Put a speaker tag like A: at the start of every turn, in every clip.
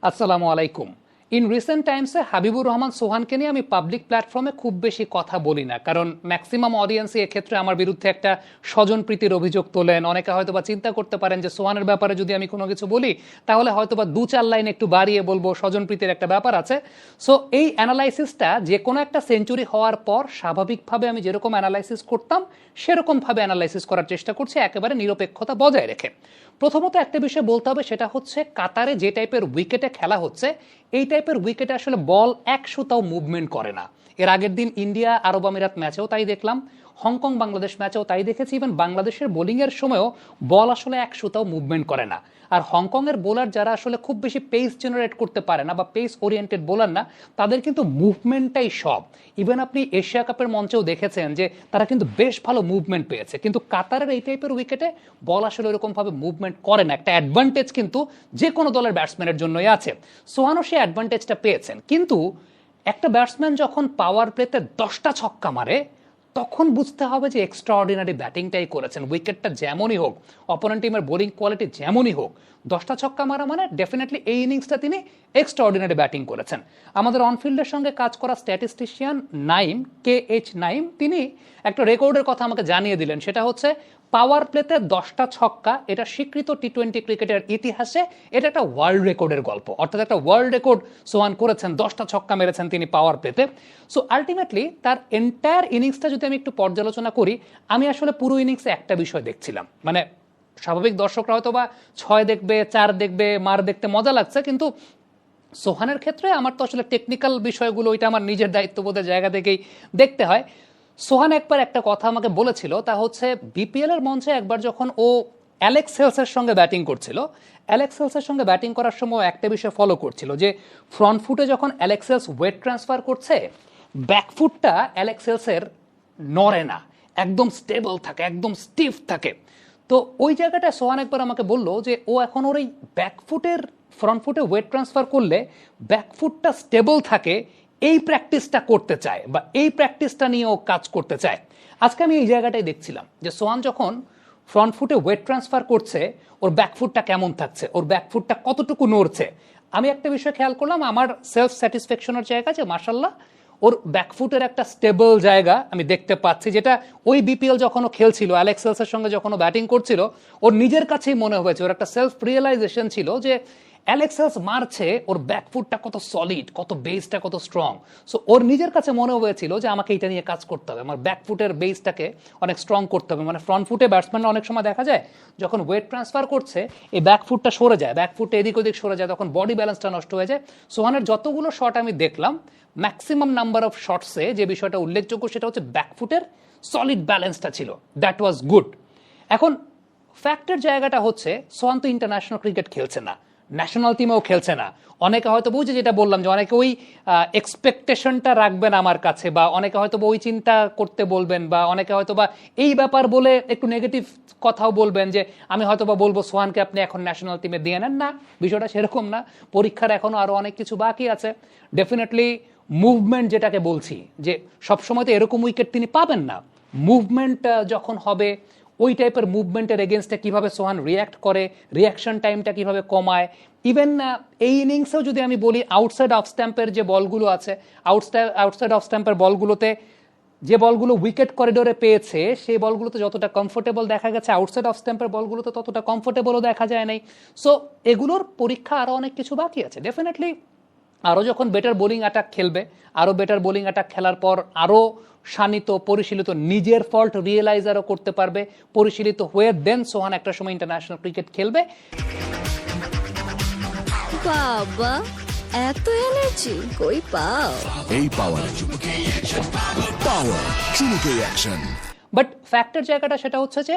A: আসসালামু আলাইকুম। In recent টাইমসে Habibur Rahman সোহানকে নিয়ে আমি পাবলিক প্ল্যাটফর্মে খুব বেশি কথা বলি না, কারণ ম্যাক্সিমাম অডিয়েন্সই এক্ষেত্রে আমার বিরুদ্ধে একটা স্বজনপ্রীতির অভিযোগ তোলেন। অনেকে হয়তোবা চিন্তা করতে পারেন যে সোহানের ব্যাপারে যদি আমি কোনো কিছু বলি তাহলে হয়তোবা দু চার লাইন একটু বাড়িয়ে বলবো, স্বজনপ্রীতির একটা ব্যাপার আছে। সো এই অ্যানালাইসিসটা যে কোনো একটা সেঞ্চুরি হওয়ার পর স্বাভাবিকভাবে আমি যেরকম অ্যানালাইসিস করতাম সেরকমভাবে অ্যানালাইসিস করার চেষ্টা করছি, একেবারে নিরপেক্ষতা বজায় রেখে। প্রথমত একটা বিষয় বলতে হবে, সেটা হচ্ছে কাতারে যে টাইপের উইকেটে খেলা হচ্ছে, এই টাইপের উইকেটে আসলে বল এক সুতাও মুভমেন্ট করে না। এর আগের দিন ইন্ডিয়া আরব আমিরাত ম্যাচেও তাই দেখলাম, হংকং বাংলাদেশ ম্যাচেও তাই দেখেছি। ইভেন বাংলাদেশের বোলিংয়ের সময়ও বল আসলে এক সুতাও মুভমেন্ট করে না। আর হংকংয়ের বোলার যারা আসলে খুব বেশি পেস জেনারেট করতে পারে না বা পেস ওরিয়েন্টেড বোলার না, তাদের কিন্তু মুভমেন্টটাই সব। ইভেন আপনি এশিয়া কাপের মঞ্চেও দেখেছেন যে তারা কিন্তু বেশ ভালো মুভমেন্ট পেয়েছে, কিন্তু কাতারের এই টাইপের উইকেটে বল আসলে এরকমভাবে মুভমেন্ট করে না। একটা অ্যাডভান্টেজ কিন্তু যে কোনো দলের ব্যাটসম্যানের জন্যই আছে, সোহানও সেই অ্যাডভান্টেজটা পেয়েছেন। কিন্তু একটা ব্যাটসম্যান যখন পাওয়ার প্লেতে 10টা ছক্কা মারে তখন বুঝতে হবে যে এক্সট্রাঅর্ডিনারি ব্যাটিংটাই করেছেন। উইকেটটা যেমনই হোক, অপোনেন্ট টিমের বোলিং কোয়ালিটি যেমনই হোক, 10টা ছক্কা মারা মানে ডেফিনেটলি এই ইনিংসটা তিনি এক্সট্রাঅর্ডিনারি ব্যাটিং করেছেন। আমাদের অনফিল্ডের সঙ্গে কাজ করা স্ট্যাটিস্টিশিয়ান নাইম, KH নাইম, তিনি একটা রেকর্ডের কথা আমাকে জানিয়ে দিলেন। সেটা হচ্ছে পাওয়ার প্লেতে 10টা ছক্কা, এটা স্বীকৃত টি-20 ক্রিকেটের ইতিহাসে এটা একটা ওয়ার্ল্ড রেকর্ডের গল্প, অর্থাৎ একটা ওয়ার্ল্ড রেকর্ড সোহান করেছেন। 10টা ছক্কা মেরেছেন তিনি পাওয়ার প্লেতে। সো আলটিমেটলি তার এন্টায়ার ইনিংসটা যদি আমি একটু পর্যালোচনা করি, আমি আসলে পুরো ইনিংসে একটা বিষয় দেখছিলাম, মানে স্বাভাবিক দর্শকরা হয়তো বা 6 দেখবে, 4 দেখবে, মার দেখতে মজা লাগছে, কিন্তু সোহানের ক্ষেত্রে আমার তো আসলে টেকনিক্যাল বিষয়গুলো ওইটা আমার নিজের দায়িত্ববোধের জায়গা থেকেই দেখতে হয়। সোহান একবার একটা কথা আমাকে বলেছিল, তা হচ্ছে বিপিএল এর মঞ্চে একবার যখন ও অ্যালেক্স হেলসের সঙ্গে ব্যাটিং করছিল, অ্যালেক্স হেলসের সঙ্গে ব্যাটিং করার সময় একটা বিষয় ফলো করছিল যে ফ্রন্ট ফুটে যখন অ্যালেক্স হেলস ওয়েট ট্রান্সফার করছে, ব্যাকফুটটা অ্যালেক্স হেলসের নড়ে না, একদম স্টেবল থাকে, একদম স্টিফ থাকে। তো ওই জায়গাটা সোহান একবার আমাকে বললো যে ও এখন ওর এই ব্যাকফুটের ফ্রন্ট ফুটে ওয়েট ট্রান্সফার করলে ব্যাকফুটটা স্টেবল থাকে, এই প্র্যাকটিসটা করতে চায় বা এই প্র্যাকটিসটা নিয়ে ও কাজ করতে চায়। আজকে আমি এই জায়গাটাই দেখছিলাম যে সোহান যখন ফ্রন্ট ফুটে ওয়েট ট্রান্সফার করছে, ওর ব্যাকফুটটা কেমন থাকছে, ওর ব্যাকফুটটা কতটুকু নড়ছে। আমি একটা বিষয় খেয়াল করলাম, আমার সেলফ স্যাটিসফ্যাকশনের জায়গা যে মাশাল্লাহ ওর ব্যাকফুটের একটা স্টেবল জায়গা আমি দেখতে পাচ্ছি, যেটা ওই বিপিএল যখন ও খেলছিল, অ্যালেক্স হেলসের সঙ্গে যখন ও ব্যাটিং করছিল, ওর নিজের কাছেই মনে হয়েছে, ওর একটা সেলফ রিয়েলাইজেশন ছিল যে অ্যালেক্স হেলস মারছে, ওর ব্যাকফুটটা কত সলিড, কত বেসটা কত স্ট্রং। সো ওর নিজের কাছে মনে হয়েছিল যে আমাকে এটা নিয়ে কাজ করতে হবে, আমার ব্যাকফুটের বেসটাকে অনেক স্ট্রং করতে হবে। মানে ফ্রন্ট ফুটে ব্যাটসম্যানরা অনেক সময় দেখা যায় যখন ওয়েট ট্রান্সফার করছে এই ব্যাকফুটটা সরে যায়, ব্যাকফুটটা এদিক ওদিক সরে যায়, তখন বডি ব্যালেন্সটা নষ্ট হয়ে যায়। সোহানের যতগুলো শট আমি দেখলাম, ম্যাক্সিমাম নাম্বার অফ শটসে যে বিষয়টা উল্লেখযোগ্য সেটা হচ্ছে ব্যাকফুটের সলিড ব্যালেন্সটা ছিল, দ্যাট ওয়াজ গুড। এখন ফ্যাক্টের জায়গাটা হচ্ছে সোহান তো ইন্টারন্যাশনাল ক্রিকেট খেলছে না, ন্যাশনাল টিমেও খেলছে না। অনেকে হয়তো বুঝে, যেটা বললাম যে অনেকে ওই এক্সপেকটেশনটা রাখবেন আমার কাছে, বা অনেকে হয়তো ওই চিন্তা করতে বলবেন, বা অনেকে হয়তো বা এই ব্যাপার বলে একটু নেগেটিভ কথাও বলবেন যে আমি হয়তো বা বলবো সোহানকে আপনি এখন ন্যাশনাল টিমে দিয়ে নেন না। বিষয়টা সেরকম না, পরীক্ষার এখনো আরো অনেক কিছু বাকি আছে। ডেফিনেটলি মুভমেন্ট যেটাকে বলছি, যে সবসময় তো এরকম উইকেট তিনি পাবেন না। মুভমেন্ট যখন হবে, ওই টাইপের মুভমেন্টের এগেনস্টে কিভাবে সোহান রিয়্যাক্ট করে, রিয়াকশন টাইমটা কিভাবে কমায়। ইভেন এই ইনিংসেও যদি আমি বলি, আউটসাইড অফ স্ট্যাম্পের যে বলগুলো আছে, আউটসাইড অফ স্ট্যাম্পের বলগুলোতে যে বলগুলো উইকেট করিডোরে পেয়েছে, সেই বলগুলোতে যতটা কমফোর্টেবল দেখা গেছে, আউটসাইড অফ স্ট্যাম্পের বলগুলোতে ততটা কমফোর্টেবলও দেখা যায় নাই। সো এগুলোর পরীক্ষা আরও অনেক কিছু বাকি আছে। ডেফিনেটলি আরও যখন বেটার বোলিং অ্যাটাক খেলবে, আরও বেটার বোলিং অ্যাটাক খেলার পর আরও শানিত, পরিশীলিত, নিজের ফল্ট রিয়েলাইজারও করতে পারবে, পরিশীলিত হয়ে দেন সোহান একটা সময় ইন্টারন্যাশনাল ক্রিকেট খেলবে।
B: বাবা, এত এনার্জি কই পাও?
C: এই পাওয়ার চুমুকে অ্যাকশন।
A: বাট ফ্যাক্টের জায়গাটা সেটা হচ্ছে যে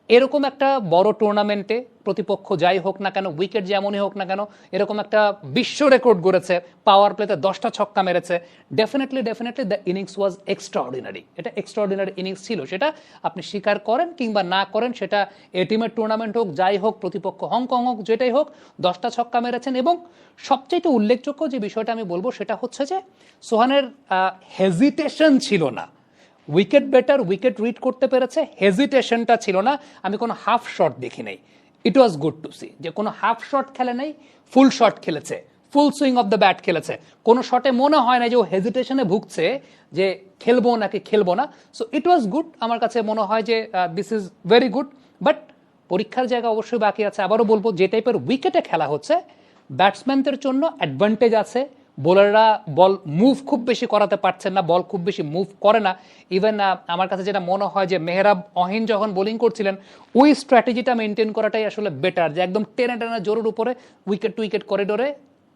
A: এরকম একটা বড় টুর্নামেন্টে প্রতিপক্ষ যাই হোক না কেন, উইকেট যেমনই হোক না কেন, এরকম একটা বিশ্ব রেকর্ড গড়েছে, পাওয়ার প্লেতে 10টা ছক্কা মেরেছে, definitely the innings was extraordinary. এটা এক্সট্রাঅর্ডিনারি ইনিংস ছিল, সেটা আপনি স্বীকার করেন কিংবা না করেন, সেটা এ টিমের টুর্নামেন্ট হোক, যাই হোক, প্রতিপক্ষ হংকং হোক, যেটাই হোক, 10টা ছক্কা মেরেছেন। এবং সবচেয়ে উল্লেখযোগ্য যে বিষয়টা আমি বলবো সেটা হচ্ছে যে সোহানের হেজিটেশন ছিল না। উইকেট বেটার, উইকেট রিড করতে পেরেছে, হেজিটেশনটা ছিল না। আমি কোনো হাফ শট দেখি নাই। ইট ওয়াজ গুড টু সি যে কোনো হাফ শট খেলে নাই, ফুল শট খেলেছে, ফুল সুইং অফ দ্য ব্যাট খেলেছে। কোনো শটে মনে হয় না যে ও হেজিটেশনে ভুগছে যে খেলবো নাকি খেলবো না। সো ইট ওয়াজ গুড, আমার কাছে মনে হয় যে this is very good. But পরীক্ষার জায়গা অবশ্যই বাকি আছে। আবারও বলবো, যে টাইপের উইকেটে খেলা হচ্ছে, ব্যাটসম্যানদের জন্য অ্যাডভান্টেজ আছে। বোলাররা বল মুভ খুব বেশি করাতে পারছেন না, বল খুব বেশি মুভ করে না। ইভেন আমার কাছে যেটা মনে হয় যে মেহরাব অহিন যখন বোলিং করছিলেন, ওই স্ট্র্যাটেজিটা মেনটেন করাটাই আসলে বেটার, যে একদম টেনে টেনে জোরের উপরে উইকেট টু উইকেট করিডোরে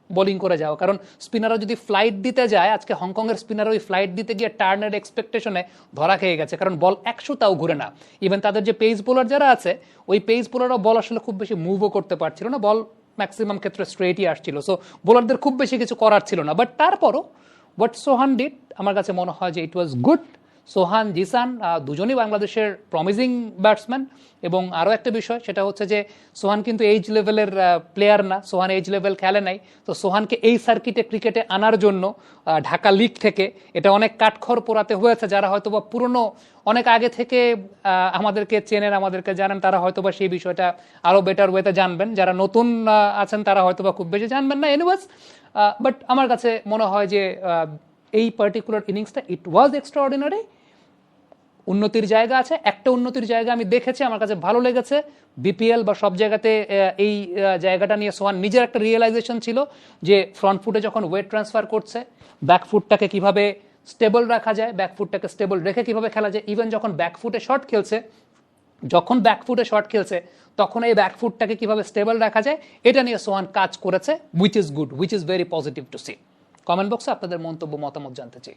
A: বোলিং করে যাওয়া। কারণ স্পিনাররা যদি ফ্লাইট দিতে যায়, আজকে হংকংয়ের স্পিনার ওই ফ্লাইট দিতে গিয়ে টার্নের এক্সপেকটেশনে ধরা খেয়ে গেছে, কারণ বল 100 তাও ঘুরে না। ইভেন তাদের যে পেস বোলার যারা আছে, ওই পেস বোলাররা বল আসলে খুব বেশি মুভও করতে পারছিল না, বল ম্যাক্সিমাম ক্ষেত্রে স্ট্রেটই আসছিল। সো বোলারদের খুব বেশি কিছু করার ছিল না। বাট তারপরও হোয়াট সোহান ডিড, আমার কাছে মনে হয় যে ইট ওয়াজ গুড। সোহান, জিসান দুজনই বাংলাদেশের প্রমিজিং ব্যাটসম্যান। এবং আরও একটা বিষয়, সেটা হচ্ছে যে সোহান কিন্তু এইজ লেভেলের প্লেয়ার না, সোহান এইজ লেভেল খেলে নাই। তো সোহানকে এই সার্কিটে ক্রিকেটে আনার জন্য ঢাকা লিগ থেকে এটা অনেক কাঠখড় পোড়াতে হয়েছে। যারা হয়তো বা পুরনো অনেক আগে থেকে আমাদেরকে চেনেন, আমাদেরকে জানেন, তারা হয়তো বা সেই বিষয়টা আরও বেটার ওয়েতে জানবেন। যারা নতুন আছেন তারা হয়তো বা খুব বেশি জানবেন না। এনিওয়েজ, বাট আমার কাছে মনে হয় যে এই পার্টিকুলার ইনিংসটা ইট ওয়াজ এক্সট্রাঅর্ডিনারি। উন্নতির জায়গা আছে, একটা উন্নতির জায়গা আমি দেখেছি, আমার কাছে ভালো লেগেছে। বিপিএল বা সব জায়গাতে এই জায়গাটা নিয়ে সোহান নিজের একটা রিয়েলাইজেশন ছিল যে ফ্রন্ট ফুটে যখন ওয়েট ট্রান্সফার করছে, ব্যাকফুটটাকে কিভাবে স্টেবল রাখা যায়, ব্যাকফুটটাকে স্টেবল রেখে কিভাবে খেলা যায়। ইভেন যখন ব্যাকফুটে শট খেলছে, তখন এই ব্যাকফুটটাকে কিভাবে স্টেবল রাখা যায়, এটা নিয়ে সোহান কাজ করেছে, which is good, which is very positive to see. Comment বক্সে আপনাদের মন্তব্য, মতামত জানতে চাই।